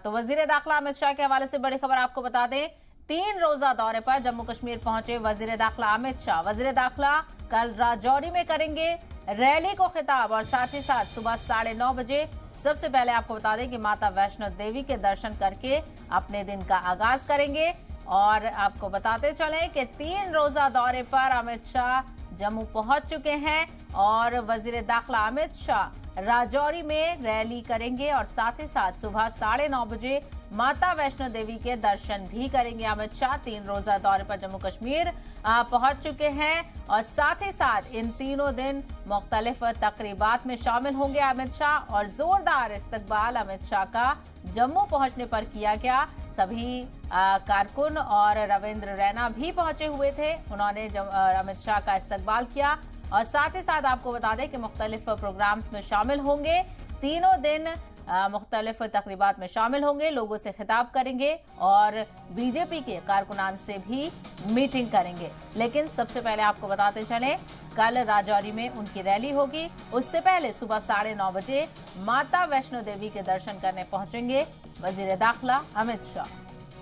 तो वजीर दाखिला अमित शाह के हवाले से बड़ी खबर आपको बता दें, 3 रोजा दौरे पर जम्मू कश्मीर पहुंचे वजीर दाखिला अमित शाह। वजीर दाखिला कल राजौरी में करेंगे रैली को खिताब और साथ ही साथ सुबह 9:30 बजे सबसे पहले आपको बता दें कि माता वैष्णो देवी के दर्शन करके अपने दिन का आगाज करेंगे। और आपको बताते चलें कि 3 रोजा दौरे पर अमित शाह जम्मू पहुंच चुके हैं और वजीर दाखिला अमित शाह राजौरी में रैली करेंगे और साथ ही साथ सुबह 9:30 बजे माता वैष्णो देवी के दर्शन भी करेंगे। अमित शाह 3 रोजा दौरे पर जम्मू कश्मीर पहुंच चुके हैं और साथ ही साथ इन तीनों दिन मुख्तलिफ तकरीबात में शामिल होंगे अमित शाह। और जोरदार इस्तकबाल अमित शाह का जम्मू पहुंचने पर किया गया। सभी कारकुन और रविंद्र रैना भी पहुंचे हुए थे, उन्होंने अमित शाह का इस्तकबाल किया और साथ ही साथ आपको बता दें कि मुख्तलिफ प्रोग्राम्स में शामिल होंगे। तीनों दिन मुख्तलिफ तकरीबात में शामिल होंगे, लोगों से खिताब करेंगे और बीजेपी के कारकुनान से भी मीटिंग करेंगे। लेकिन सबसे पहले आपको बताते चलें, कल राजौरी में उनकी रैली होगी। उससे पहले सुबह 9:30 बजे माता वैष्णो देवी के दर्शन करने पहुंचेंगे वजीर दाखिला अमित शाह।